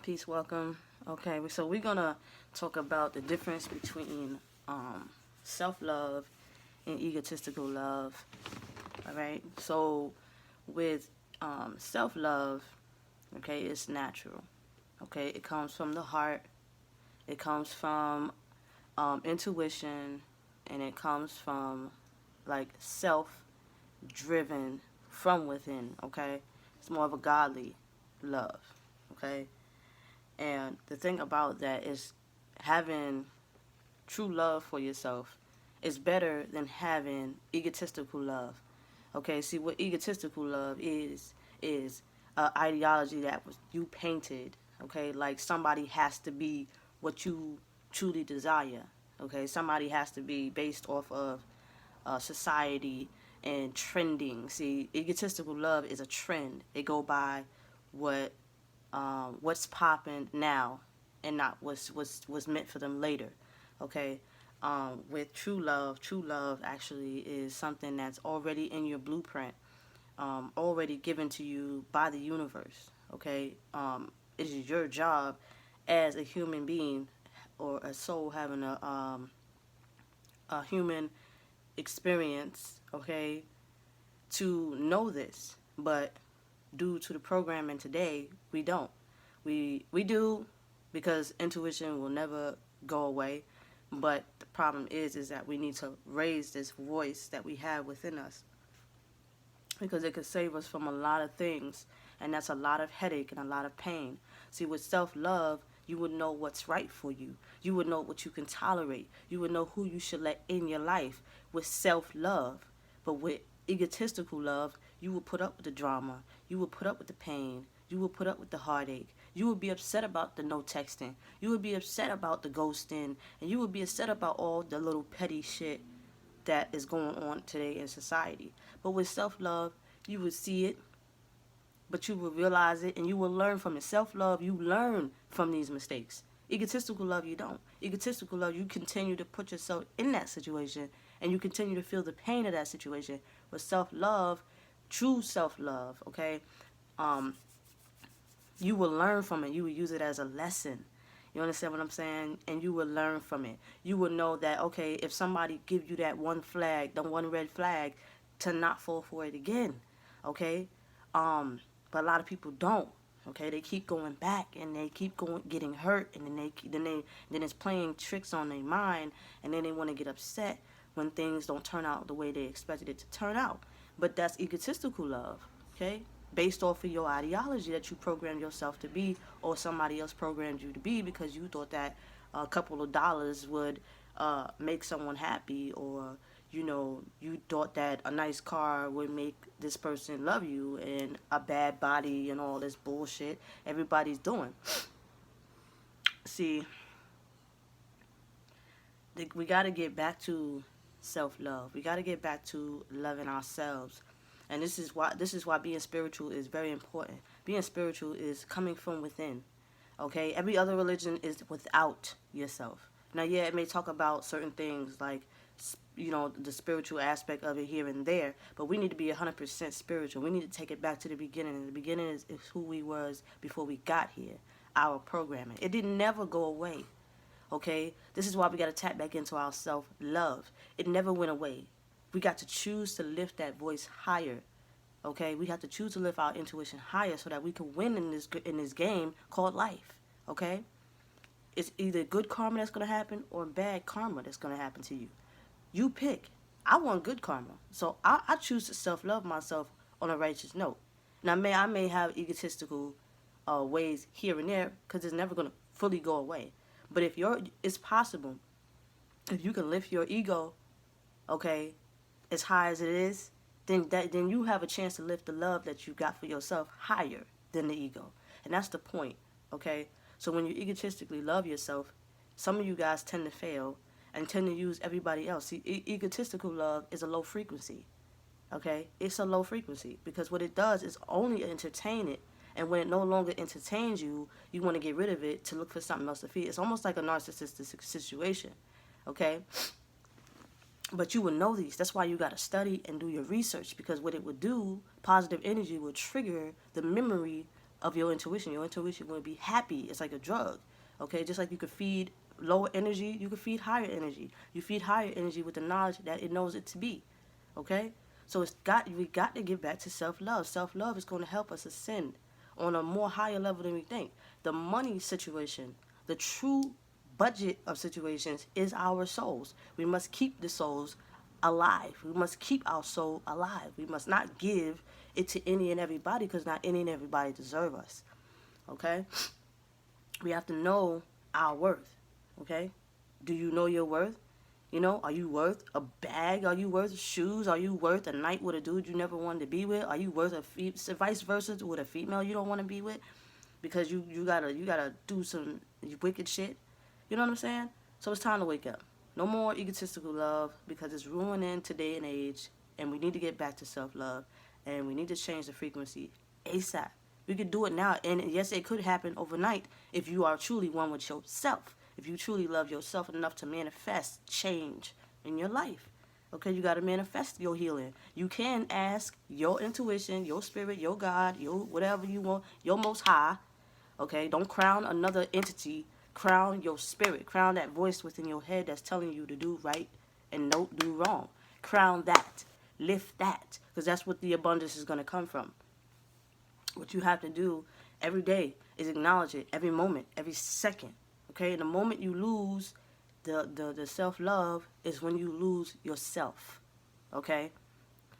Peace, welcome. Okay, so we're gonna talk about the difference between self-love and egotistical love. All right. So with self-love, okay, it's natural. Okay, it comes from the heart. It comes from intuition, and it comes from like self-driven from within. Okay, it's more of a godly love. Okay, and the thing about that is having true love for yourself is better than having egotistical love. Okay, see what egotistical love is ideology that was you painted. Okay, like somebody has to be what you truly desire. Okay, somebody has to be based off of society and trending. See, egotistical love is a trend. It go by what what's popping now and not what's meant for them later. Okay. With true love actually is something that's already in your blueprint, already given to you by the universe. Okay. It is your job as a human being or a soul having a human experience. Okay, to know this, but due to the programming today, we don't. We do because intuition will never go away, but the problem is that we need to raise this voice that we have within us because it could save us from a lot of things, and that's a lot of headache and a lot of pain. See, with self-love, you would know what's right for you. You would know what you can tolerate. You would know who you should let in your life with self-love. But with egotistical love, you will put up with the drama. You will put up with the pain. You will put up with the heartache. You would be upset about the no texting. You would be upset about the ghosting. And you would be upset about all the little petty shit that is going on today in society. But with self-love, you would see it, but you will realize it and you will learn from it. Self-love, you learn from these mistakes. Egotistical love, you don't. Egotistical love, you continue to put yourself in that situation and you continue to feel the pain of that situation. With self-love, true self-love, okay, you will learn from it. You will use it as a lesson. You understand what I'm saying? And you will learn from it. You will know that, okay, if somebody give you that one flag, the one red flag, to not fall for it again, okay? But a lot of people don't. Okay, they keep going back and they keep going getting hurt, and then it's playing tricks on their mind, and then they want to get upset when things don't turn out the way they expected it to turn out. But that's egotistical love, okay? Based off of your ideology that you programmed yourself to be, or somebody else programmed you to be because you thought that a couple of dollars would make someone happy, or you thought that a nice car would make this person love you, and a bad body and all this bullshit everybody's doing. See, we got to get back to self-love. We got to get back to loving ourselves. And this is why being spiritual is very important. Being spiritual is coming from within. Okay? Every other religion is without yourself. Now, yeah, it may talk about certain things like the spiritual aspect of it here and there, but we need to be 100% spiritual. We need to take it back to the beginning, and the beginning is who we was before we got here, our programming. It didn't never go away, okay? This is why we got to tap back into our self-love. It never went away. We got to choose to lift that voice higher, okay? We have to choose to lift our intuition higher so that we can win in this game called life, okay? It's either good karma that's going to happen or bad karma that's going to happen to you. You pick. I want good karma. So I choose to self-love myself on a righteous note. Now, I may have egotistical ways here and there because it's never going to fully go away. But it's possible. If you can lift your ego, okay, as high as it is, then you have a chance to lift the love that you got for yourself higher than the ego. And that's the point, okay? So when you egotistically love yourself, some of you guys tend to fail and tend to use everybody else. See, egotistical love is a low frequency, okay? It's a low frequency because what it does is only entertain it, and when it no longer entertains you, you want to get rid of it to look for something else to feed. It's almost like a narcissistic situation, okay? But you will know these. That's why you got to study and do your research, because what it would do, positive energy will trigger the memory of your intuition. Your intuition will be happy. It's like a drug. Okay, just like you could feed lower energy, you could feed higher energy. You feed higher energy with the knowledge that it knows it to be. Okay, so we got to get back to self-love. Self-love is going to help us ascend on a more higher level than we think. The money situation, the true budget of situations is our souls. We must keep the souls alive. We must keep our soul alive. We must not give it to any and everybody, because not any and everybody deserve us. Okay? We have to know our worth. Okay? Do you know your worth? You know, are you worth a bag? Are you worth shoes? Are you worth a night with a dude you never wanted to be with? Are you worth vice versa with a female you don't want to be with? Because you gotta do some wicked shit. You know what I'm saying? So it's time to wake up. No more egotistical love, because it's ruining today and age, and we need to get back to self-love, and we need to change the frequency ASAP. We could do it now, and yes, it could happen overnight if you are truly one with yourself. If you truly love yourself enough to manifest change in your life. Okay, you got to manifest your healing. You can ask your intuition, your spirit, your God, your whatever you want, your most high. Okay, don't crown another entity. Crown your spirit. Crown that voice within your head that's telling you to do right and don't do wrong. Crown that. Lift that. Because that's what the abundance is going to come from. What you have to do every day is acknowledge it. Every moment, every second. Okay, and the moment you lose the self-love is when you lose yourself. Okay?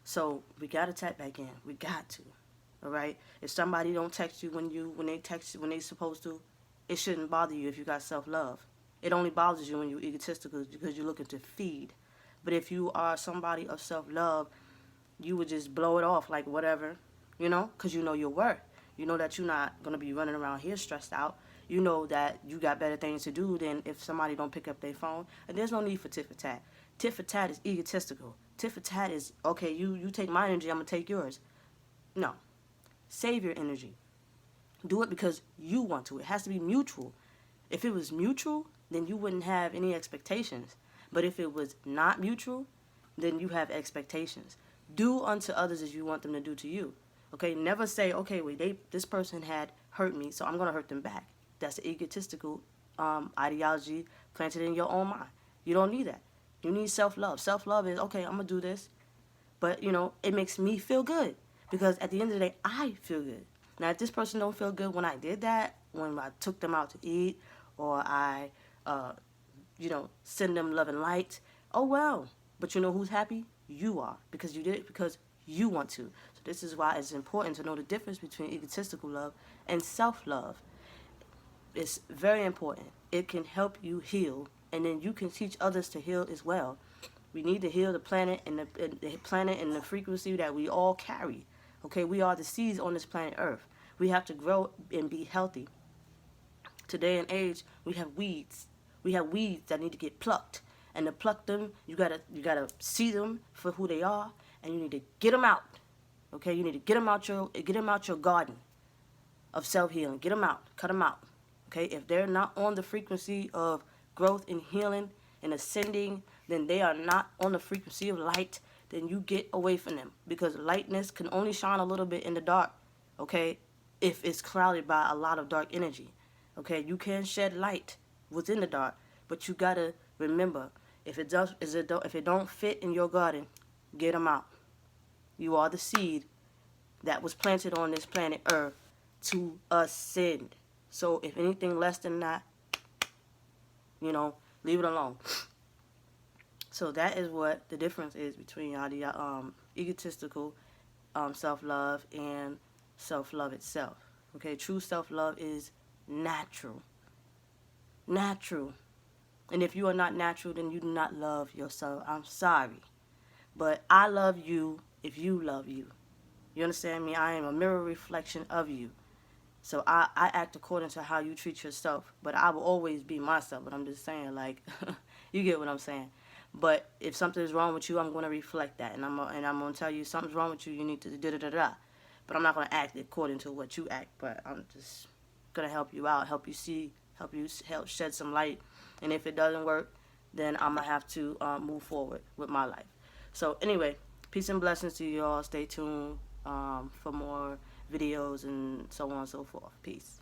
So we gotta tap back in. We got to. Alright? If somebody don't text you when they text you when they supposed to, it shouldn't bother you if you got self-love. It only bothers you when you're egotistical, because you're looking to feed. But if you are somebody of self-love, you would just blow it off like whatever, you know, because you know your worth. You know that you're not going to be running around here stressed out. You know that you got better things to do than if somebody don't pick up their phone. And there's no need for tit for tat. Tit for tat is egotistical. Tit for tat is, okay, you take my energy, I'm going to take yours. No. Save your energy. Do it because you want to. It has to be mutual. If it was mutual, then you wouldn't have any expectations. But if it was not mutual, then you have expectations. Do unto others as you want them to do to you. Okay, never say, okay, wait, this person had hurt me, so I'm going to hurt them back. That's the egotistical ideology planted in your own mind. You don't need that. You need self-love. Self-love is, okay, I'm going to do this, but, you know, it makes me feel good, because at the end of the day, I feel good. Now, if this person don't feel good when I did that, when I took them out to eat, or I, send them love and light, oh, well. But you know who's happy? You are, because you did it because you want to. So this is why it's important to know the difference between egotistical love and self-love. It's very important. It can help you heal, and then you can teach others to heal as well. We need to heal the planet and the frequency that we all carry. Okay, we are the seeds on this planet Earth. We have to grow and be healthy. Today and age, we have weeds. We have weeds that need to get plucked, and to pluck them, you gotta see them for who they are, and you need to get them out. Okay, you need to get them out your garden of self-healing. Get them out, cut them out. Okay, if they're not on the frequency of growth and healing and ascending, then they are not on the frequency of light. Then you get away from them, because lightness can only shine a little bit in the dark. Okay, if it's clouded by a lot of dark energy. Okay, you can shed light within the dark, but you gotta remember, if it don't fit in your garden, get them out. You are the seed that was planted on this planet Earth to ascend. So if anything less than that, leave it alone. So that is what the difference is between the egotistical self-love and self-love itself. Okay, true self-love is natural. Natural. And if you are not natural, then you do not love yourself. I'm sorry. But I love you if you love you. You understand me? I am a mirror reflection of you. So I act according to how you treat yourself. But I will always be myself. But I'm just saying, like, you get what I'm saying. But if something's wrong with you, I'm going to reflect that. And I'm going to tell you something's wrong with you, you need to da-da-da-da. But I'm not going to act according to what you act. But I'm just going to help you out, help you see, help shed some light. And if it doesn't work, then I'm going to have to move forward with my life. So anyway, peace and blessings to you all. Stay tuned for more videos and so on and so forth. Peace.